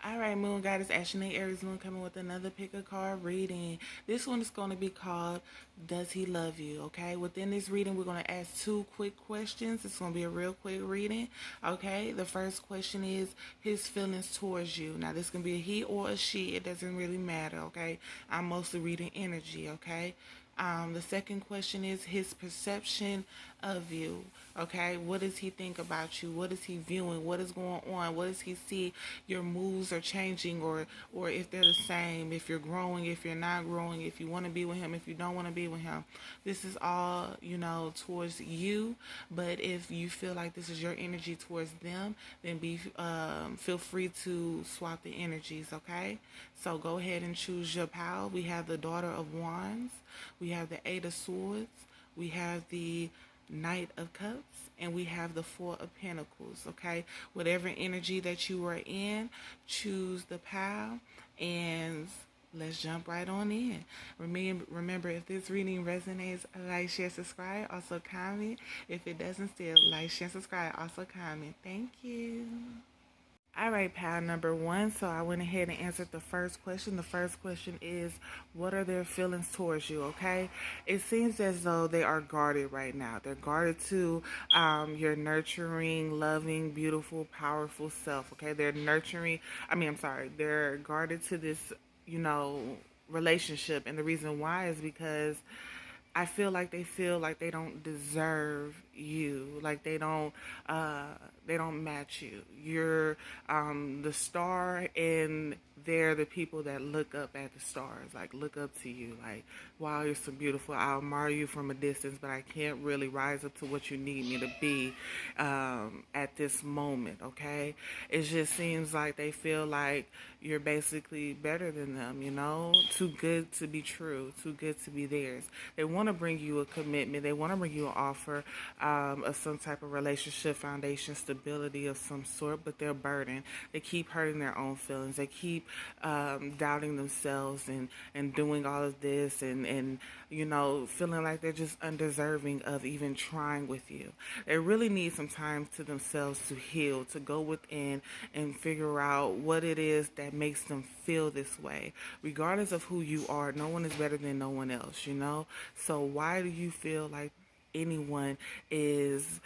All right, Moon Goddess ASHANAE Aries Moon coming with another pick a card reading. This one is going to be called Does He Love You? Okay, within this reading, we're going to ask two quick questions. It's going to be a real quick reading. Okay, the first question is his feelings towards you. Now, this can be a he or a she. It doesn't really matter. Okay, I'm mostly reading energy. Okay. The second question is his perception of you. Okay, what does he think about you? What is he viewing? What is going on? What does he see? Your moves are changing, or if they're the same. If you're growing, if you're not growing, if you want to be with him, if you don't want to be with him. This is all towards you. But if you feel like this is your energy towards them, then feel free to swap the energies. Okay, so go ahead and choose your pile. We have the Daughter of Wands. We have the Eight of Swords, we have the Knight of Cups, and we have the Four of Pentacles, okay? Whatever energy that you are in, choose the pile, and let's jump right on in. Remember, if this reading resonates, like, share, subscribe, also comment. If it doesn't, still like, share, subscribe, also comment. Thank you. All right, pal number one. So I went ahead and answered the first question. The first question is, what are their feelings towards you? Okay. It seems as though they are guarded right now. They're guarded to your nurturing, loving, beautiful, powerful self. Okay. They're guarded to this, relationship. And the reason why is because I feel like they don't deserve you, like they don't match you. You're the star, and they're the people that look up at the stars, like look up to you, like, wow, you're so beautiful. I admire you from a distance, but I can't really rise up to what you need me to be at this moment. Okay, it just seems like they feel like you're basically better than them. Too good to be true, too good to be theirs. They want to bring you a commitment. They want to bring you an offer of some type of relationship, foundation, stability of some sort, but they're burdened. They keep hurting their own feelings. They keep doubting themselves and doing all of this and feeling like they're just undeserving of even trying with you. They really need some time to themselves to heal, to go within and figure out what it is that makes them feel this way. Regardless of who you are, no one is better than no one else. So why do you feel like anyone is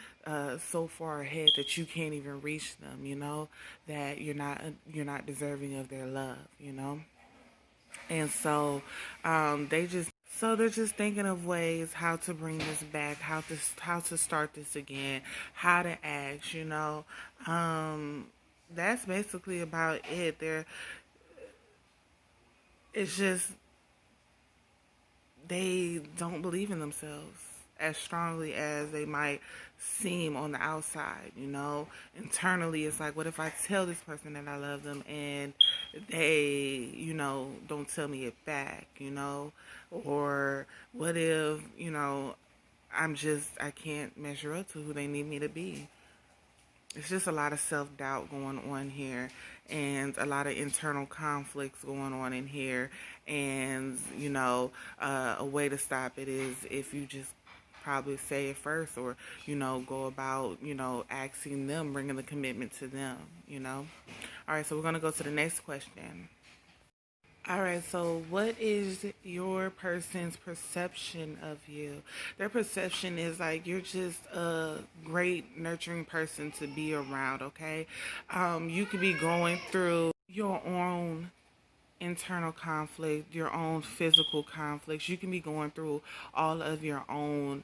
so far ahead that you can't even reach them, that you're not deserving of their love. And so they're just thinking of ways how to bring this back, how to start this again, how to act. That's basically about it. It's just they don't believe in themselves as strongly as they might seem on the outside. Internally, it's like, what if I tell this person that I love them and they, don't tell me it back. Or what if, I can't measure up to who they need me to be. It's just a lot of self-doubt going on here, and a lot of internal conflicts going on in here. And a way to stop it is if you just probably say it first, or go about asking them, bringing the commitment to them. All right, so we're going to go to the next question. All right, so what is your person's perception of you? Their perception is like you're just a great nurturing person to be around, okay? You could be going through your own internal conflict, your own physical conflicts. You can be going through all of your own,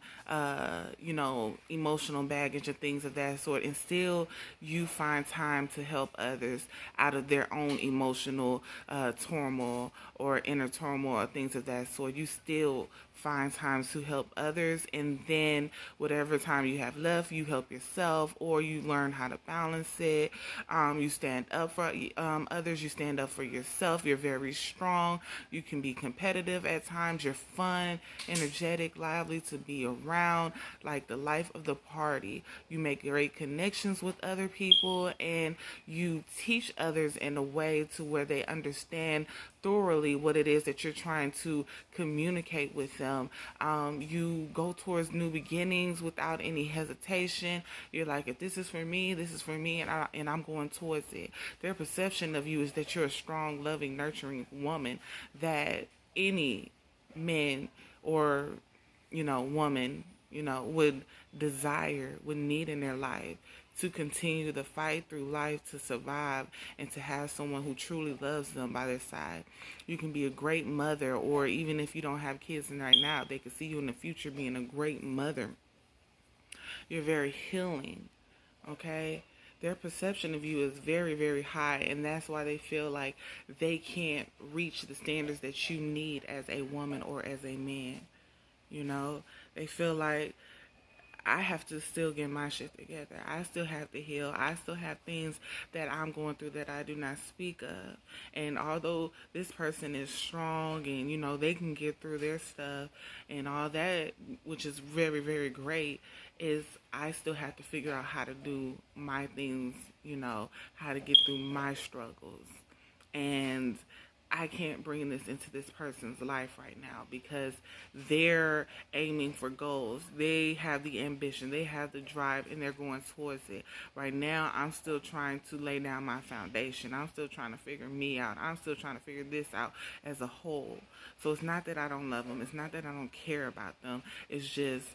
emotional baggage and things of that sort, and still you find time to help others out of their own emotional turmoil or inner turmoil or things of that sort. You still find time to help others, and then whatever time you have left, you help yourself, or you learn how to balance it. You stand up for others, you stand up for yourself. You're very strong. You can be competitive at times. You're fun, energetic, lively to be around, like the life of the party. You make great connections with other people, and you teach others in a way to where they understand thoroughly what it is that you're trying to communicate with them. You go towards new beginnings without any hesitation. You're like, if this is for me, this is for me, and I'm going towards it. Their perception of you is that you're a strong, loving, nurturing woman that any man or woman, would desire, would need in their life to continue to fight through life, to survive, and to have someone who truly loves them by their side. You can be a great mother, or even if you don't have kids right now, they can see you in the future being a great mother. You're very healing, okay? Their perception of you is very, very high, and that's why they feel like they can't reach the standards that you need as a woman or as a man. They feel like I have to still get my shit together. I still have to heal. I still have things that I'm going through that I do not speak of. And although this person is strong and, they can get through their stuff and all that, which is very, very great, is I still have to figure out how to do my things, how to get through my struggles. And I can't bring this into this person's life right now because they're aiming for goals. They have the ambition, they have the drive, and they're going towards it. Right now, I'm still trying to lay down my foundation. I'm still trying to figure me out. I'm still trying to figure this out as a whole. So it's not that I don't love them. It's not that I don't care about them. It's just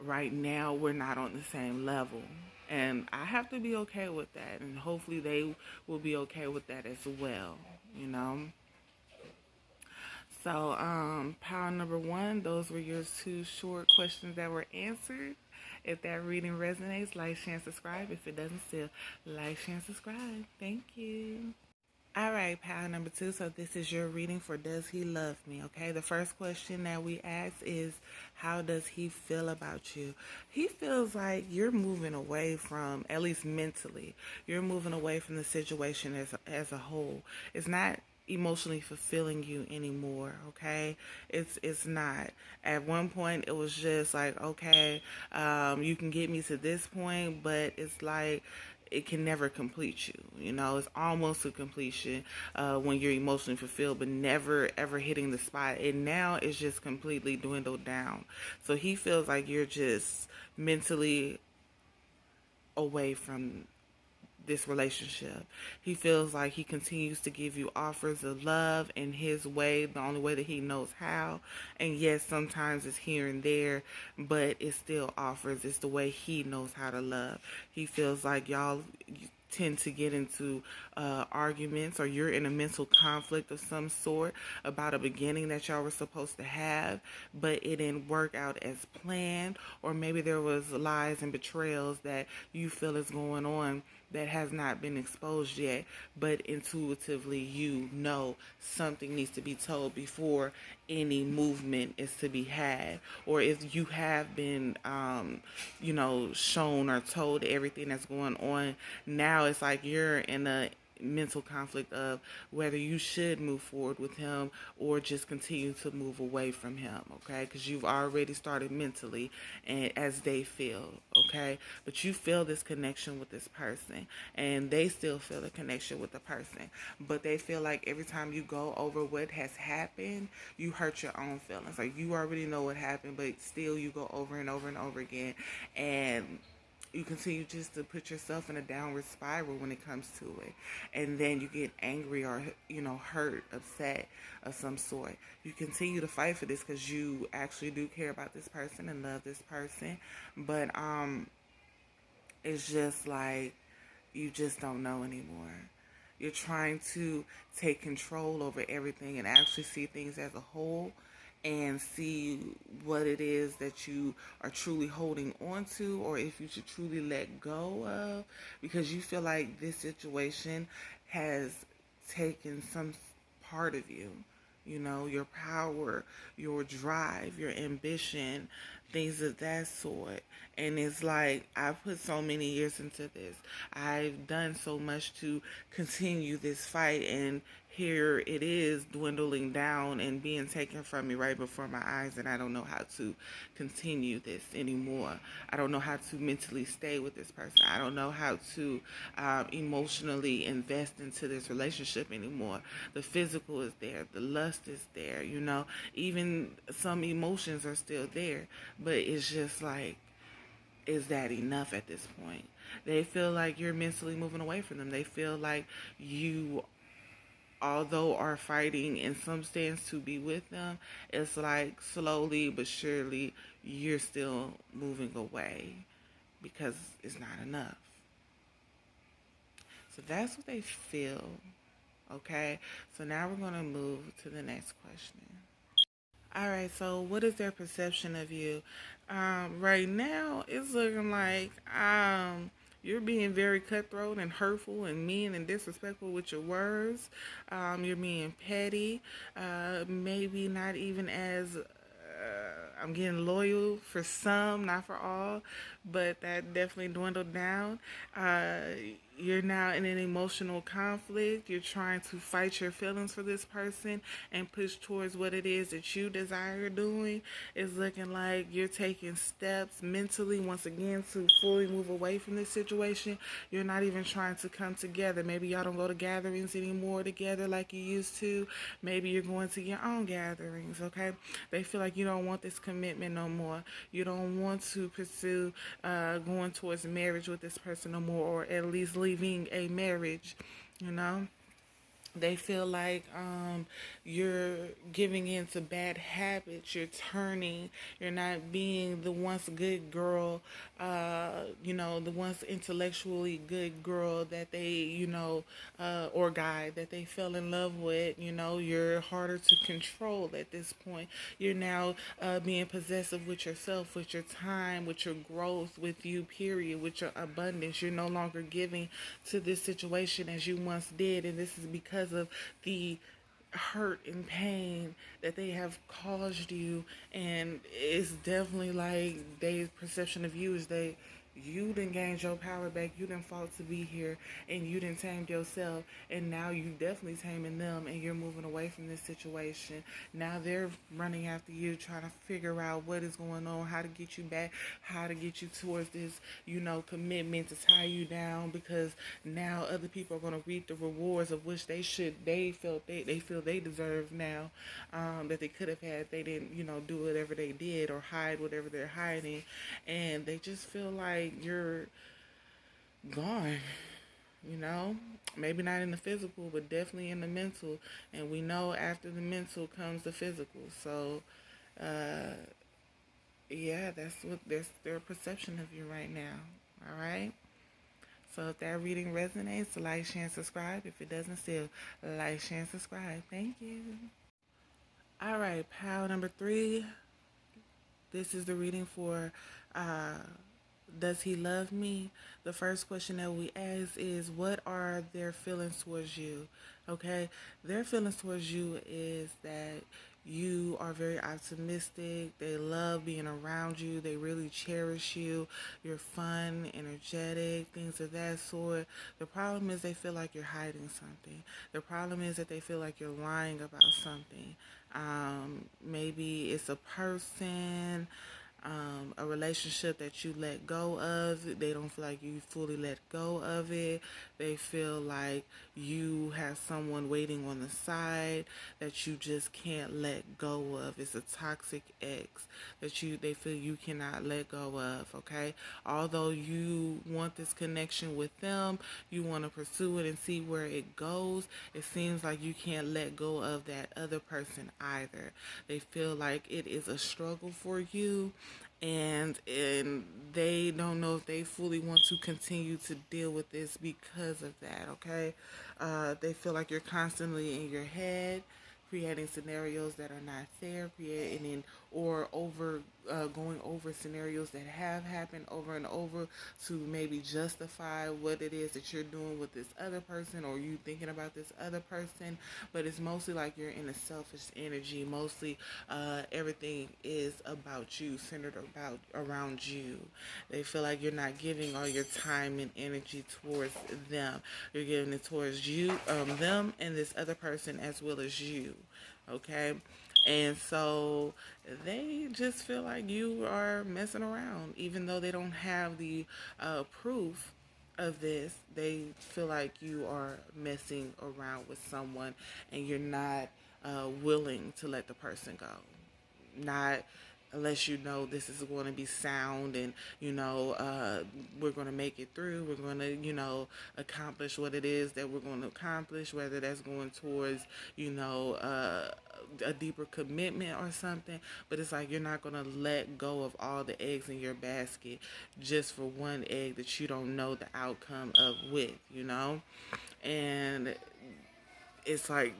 right now we're not on the same level. And I have to be okay with that. And hopefully they will be okay with that as well, So, pile number 1, those were your 2 short questions that were answered. If that reading resonates, like, share, and subscribe. If it doesn't, still like, share, and subscribe. Thank you. All right, pile number 2. So this is your reading for Does He Love Me? Okay, the first question that we ask is, how does he feel about you? He feels like you're moving away from, at least mentally, you're moving away from the situation as a whole. It's not emotionally fulfilling you anymore, okay? It's not. At one point it was just like, okay, you can get me to this point, but it's like it can never complete you. It's almost to completion when you're emotionally fulfilled, but never ever hitting the spot. And now it's just completely dwindled down. So he feels like you're just mentally away from this relationship. He feels like he continues to give you offers of love in his way, the only way that he knows how. And yes, sometimes it's here and there, but it still offers. It's the way he knows how to love. He feels like y'all tend to get into arguments, or you're in a mental conflict of some sort about a beginning that y'all were supposed to have, but it didn't work out as planned, or maybe there was lies and betrayals that you feel is going on that has not been exposed yet, but intuitively you know something needs to be told before any movement is to be had. Or if you have been shown or told everything that's going on, now it's like you're in a mental conflict of whether you should move forward with him or just continue to move away from him, okay? Because you've already started mentally and as they feel, okay? But you feel this connection with this person, and they still feel the connection with the person, but they feel like every time you go over what has happened, you hurt your own feelings. Like, you already know what happened, but still you go over and over and over again, and you continue just to put yourself in a downward spiral when it comes to it. And then you get angry or, hurt, upset of some sort. You continue to fight for this because you actually do care about this person and love this person. But it's just like you just don't know anymore. You're trying to take control over everything and actually see things as a whole and see what it is that you are truly holding on to, or if you should truly let go of, because you feel like this situation has taken some part of you, your power, your drive, your ambition, things of that sort. And it's like, I put so many years into this. I've done so much to continue this fight, and here it is dwindling down and being taken from me right before my eyes, and I don't know how to continue this anymore. I don't know how to mentally stay with this person. I don't know how to emotionally invest into this relationship anymore. The physical is there, the lust is there, even some emotions are still there, but it's just like, is that enough at this point? They feel like you're mentally moving away from them. They feel like you, although are fighting in some stance to be with them, it's like slowly but surely you're still moving away because it's not enough. So that's what they feel. Okay, so now we're going to move to the next question. All right, so what is their perception of you? Right now, it's looking like you're being very cutthroat and hurtful and mean and disrespectful with your words. You're being petty, maybe not even as I'm getting loyal for some, not for all, but that definitely dwindled down. Uh, you're now in an emotional conflict. You're trying to fight your feelings for this person and push towards what it is that you desire doing. It's looking like you're taking steps mentally, once again, to fully move away from this situation. You're not even trying to come together. Maybe y'all don't go to gatherings anymore together like you used to. Maybe you're going to your own gatherings, okay? They feel like you don't want this commitment no more. You don't want to pursue going towards marriage with this person no more, or at least leaving a marriage, you know? They feel like you're giving in to bad habits. You're turning. You're not being the once good girl, the once intellectually good girl that they, or guy that they fell in love with. You're harder to control at this point. You're now being possessive with yourself, with your time, with your growth, with you, period, with your abundance. You're no longer giving to this situation as you once did, and this is because of the hurt and pain that they have caused you. And it's definitely like their perception of you is you done gained your power back, you done fought to be here, and you done tamed yourself, and now you definitely taming them, and you're moving away from this situation. Now they're running after you, trying to figure out what is going on, how to get you back, how to get you towards this, commitment to tie you down, because now other people are going to reap the rewards of which they feel they deserve now, that they could have had if they didn't, do whatever they did or hide whatever they're hiding, and they just feel like you're gone, maybe not in the physical, but definitely in the mental. And we know after the mental comes the physical. So, yeah, that's their perception of you right now. All right. So if that reading resonates, like, share, and subscribe. If it doesn't, still like, share, and subscribe. Thank you. All right, pile number 3. This is the reading for does he love me? The first question that we ask is, what are their feelings towards you? Okay, their feelings towards you is that you are very optimistic. They love being around you. They really cherish you. You're fun, energetic, things of that sort. The problem is they feel like you're hiding something. The problem is that they feel like you're lying about something. Maybe it's a person, a relationship that you let go of. They don't feel like you fully let go of it. They feel like you have someone waiting on the side that you just can't let go of. It's a toxic ex that they feel you cannot let go of, okay? Although you want this connection with them, you want to pursue it and see where it goes, it seems like you can't let go of that other person either. They feel like it is a struggle for you, and they don't know if they fully want to continue to deal with this because of that, okay? They feel like you're constantly in your head, creating scenarios that are not fair, creating or over going over scenarios that have happened over and over to maybe justify what it is that you're doing with this other person, or you thinking about this other person. But it's mostly like you're in a selfish energy. Mostly everything is about you, centered around you. They feel like you're not giving all your time and energy towards them. You're giving it towards you, them, and this other person as well as you. Okay, and so they just feel like you are messing around, even though they don't have the proof of this. They feel like you are messing around with someone, and you're not willing to let the person go. Not unless you know this is going to be sound, and we're going to make it through. We're going to accomplish what it is that we're going to accomplish, whether that's going towards a deeper commitment or something. But it's like you're not going to let go of all the eggs in your basket just for one egg that you don't know the outcome of with. And it's like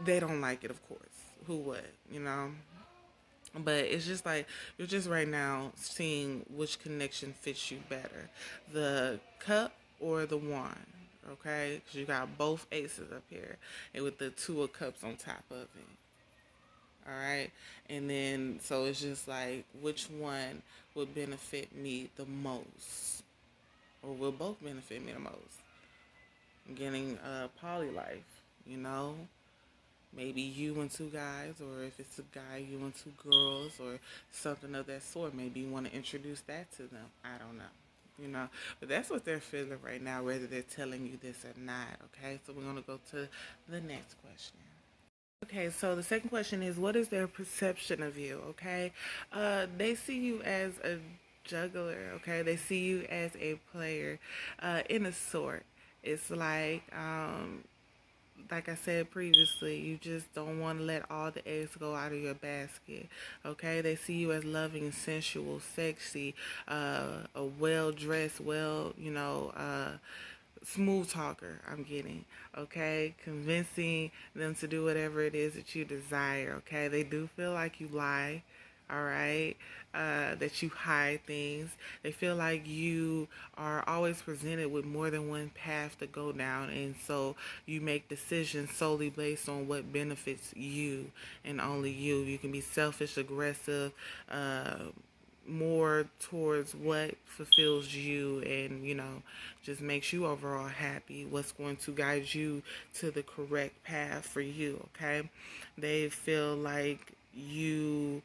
they don't like it, of course. Who would? But it's just like you're just right now seeing which connection fits you better, the cup or the wand. Okay, because you got both aces up here, and with the two of cups on top of it. All right, and then so it's just like which one would benefit me the most, or will both benefit me the most. I'm getting poly life. Maybe you and two guys, or if it's a guy, you and two girls, or something of that sort. Maybe you want to introduce that to them. I don't know. But that's what they're feeling right now, whether they're telling you this or not. Okay, so we're going to go to the next question. Okay, so the second question is, what is their perception of you? Okay, they see you as a juggler. Okay, they see you as a player, in a sort. It's like I said previously, you just don't want to let all the eggs go out of your basket. Okay, they see you as loving, sensual, sexy, a well dressed, smooth talker. I'm getting, okay, convincing them to do whatever it is that you desire. Okay, they do feel like you lie. All right, that you hide things. They feel like you are always presented with more than one path to go down, and so you make decisions solely based on what benefits you and only you. You can be selfish, aggressive, more towards what fulfills you and just makes you overall happy, what's going to guide you to the correct path for you. Okay, they feel like you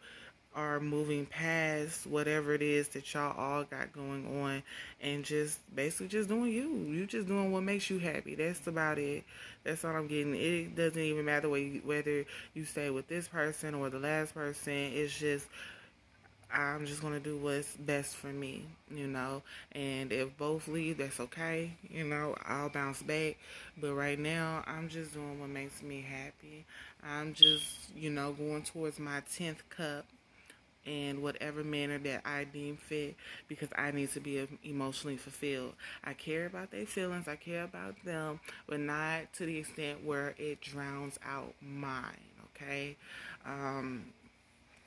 are moving past whatever it is that y'all all got going on, and just basically just doing you just doing what makes you happy. That's about it. That's all I'm getting. It doesn't even matter whether you stay with this person or the last person. It's just, I'm just going to do what's best for me. And if both leave, that's okay. I'll bounce back. But right now, I'm just doing what makes me happy. I'm just, going towards my 10th cup in whatever manner that I deem fit, because I need to be emotionally fulfilled. I care about their feelings. I care about them, but not to the extent where it drowns out mine. Okay?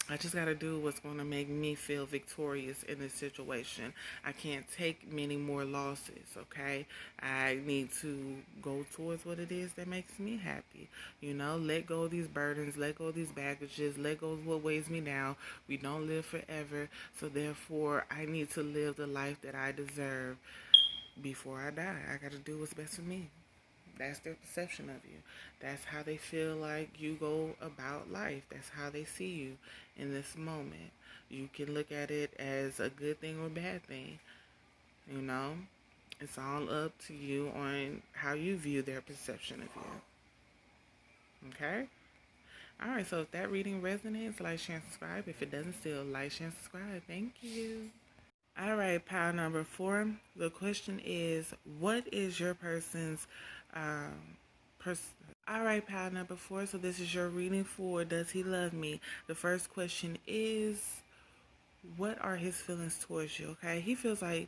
I just got to do what's going to make me feel victorious in this situation. I can't take many more losses, okay? I need to go towards what it is that makes me happy. Let go of these burdens, let go of these baggages, let go of what weighs me down. We don't live forever, so therefore I need to live the life that I deserve before I die. I got to do what's best for me. That's their perception of you. That's how they feel like you go about life. That's how they see you in this moment. You can look at it as a good thing or bad thing. It's all up to you on how you view their perception of you. Okay? Alright, so if that reading resonates, like, share, and subscribe. If it doesn't, still like, share, and subscribe. Thank you. All right, pile number 4. The question is, what is your person's All right, pile number 4. So this is your reading for Does He Love Me? The first question is, what are his feelings towards you? Okay, he feels like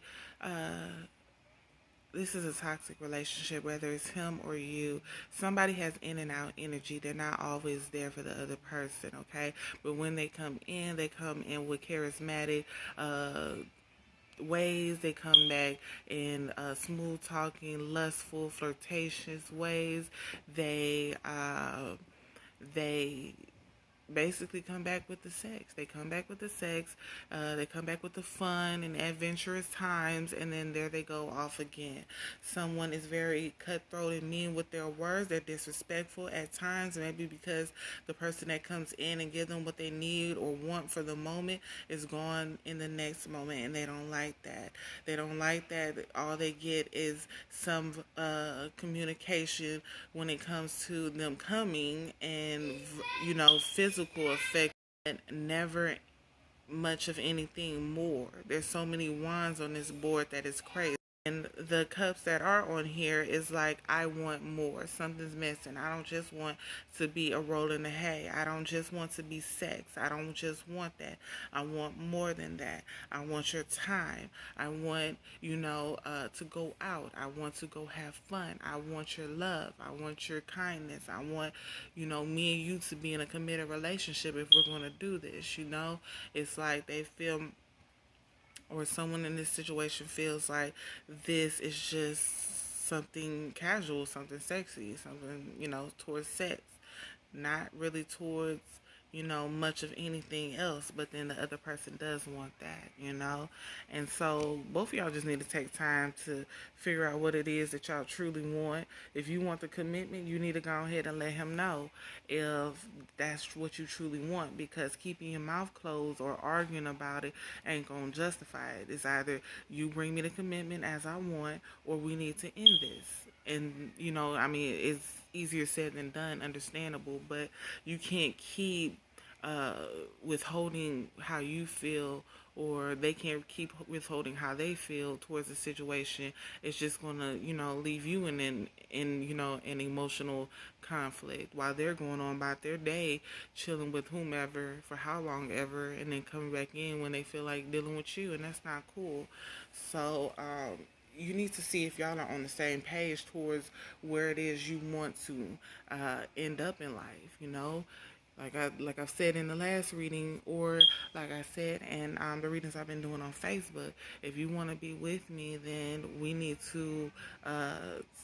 this is a toxic relationship, whether it's him or you. Somebody has in and out energy. They're not always there for the other person, okay? But when they come in with charismatic ways. They come back in smooth talking, lustful, flirtatious ways. They basically come back with the sex. They come back with the sex. They come back with the fun and adventurous times, and then there they go off again. Someone is very cutthroat and mean with their words. They're disrespectful at times, maybe because the person that comes in and give them what they need or want for the moment is gone in the next moment, and they don't like that. They don't like that. All they get is some communication when it comes to them coming, and physical effect, and never much of anything more. There's so many wands on this board that is crazy. And the cups that are on here is like, I want more. Something's missing. I don't just want to be a roll in the hay. I don't just want to be sex. I don't just want that. I want more than that. I want your time. I want, to go out. I want to go have fun. I want your love. I want your kindness. I want, me and you to be in a committed relationship if we're going to do this, It's like they feel, or someone in this situation feels like this is just something casual, something sexy, something, towards sex, not really towards, much of anything else. But then the other person does want that, and so both of y'all just need to take time to figure out what it is that y'all truly want. If you want the commitment, you need to go ahead and let him know if that's what you truly want, because keeping your mouth closed or arguing about it ain't gonna justify it. It's either you bring me the commitment as I want, or we need to end this. And it's easier said than done, understandable, but you can't keep withholding how you feel, or they can't keep withholding how they feel towards the situation. It's just gonna, leave you in an emotional conflict while they're going on about their day, chilling with whomever for how long ever, and then coming back in when they feel like dealing with you, and that's not cool. So, you need to see if y'all are on the same page towards where it is you want to end up in life, Like I've said in the last reading, or like I said in the readings I've been doing on Facebook. If you want to be with me, then we need to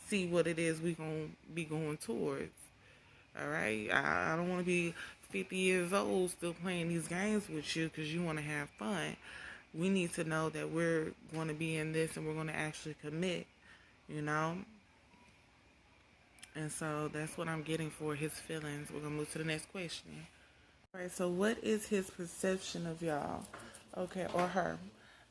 see what it is we're going to be going towards. All right? I don't want to be 50 years old still playing these games with you because you want to have fun. We need to know that we're going to be in this and we're going to actually commit, And so that's what I'm getting for his feelings. We're going to move to the next question. All right, so what is his perception of y'all? Okay, or her.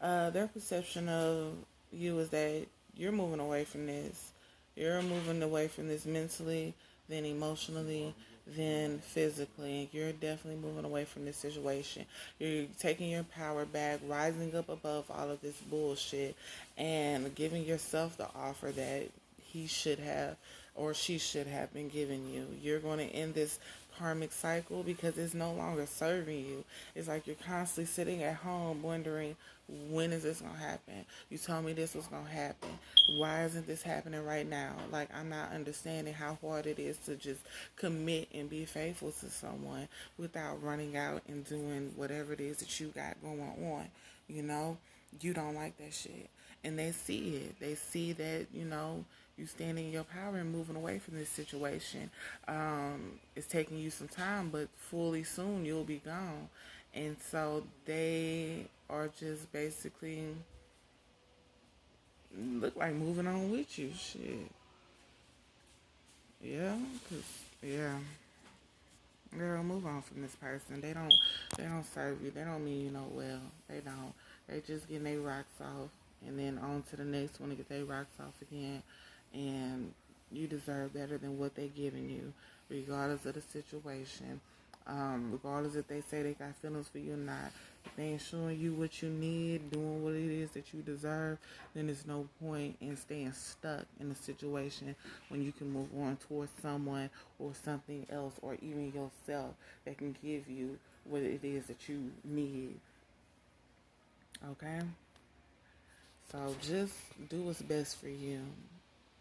Their perception of you is that you're moving away from this. You're moving away from this mentally, then emotionally, then physically. You're definitely moving away from this situation. You're taking your power back, rising up above all of this bullshit, and giving yourself the offer that he should have or she should have been giving you. You're going to end this karmic cycle because it's no longer serving you. It's like you're constantly sitting at home wondering, when is this going to happen? You told me this was going to happen. Why isn't this happening right now? Like, I'm not understanding how hard it is to just commit and be faithful to someone without running out and doing whatever it is that you got going on. You don't like that shit. And they see it. They see that, you standing in your power and moving away from this situation. It's taking you some time, but fully soon you'll be gone. And so they are just basically look like moving on with you. Shit. Yeah, 'cause, yeah. Girl, move on from this person. They don't serve you. They don't mean you no well. They don't. They just getting their rocks off, and then on to the next one to get their rocks off again. And you deserve better than what they giving you, regardless of the situation. Regardless if they say they got feelings for you or not. If they ain't showing you what you need, doing what it is that you deserve, then there's no point in staying stuck in a situation when you can move on towards someone or something else, or even yourself, that can give you what it is that you need. Okay? So just do what's best for you.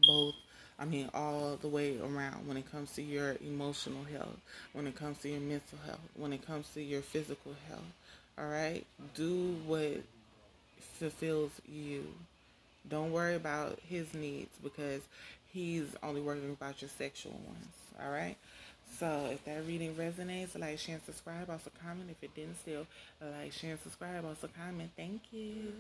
Both, all the way around when it comes to your emotional health, when it comes to your mental health, when it comes to your physical health. All right? Do what fulfills you. Don't worry about his needs because he's only worrying about your sexual ones. All right? So if that reading resonates, like, share, and subscribe. Also comment. If it didn't still, like, share, and subscribe. Also comment. Thank you.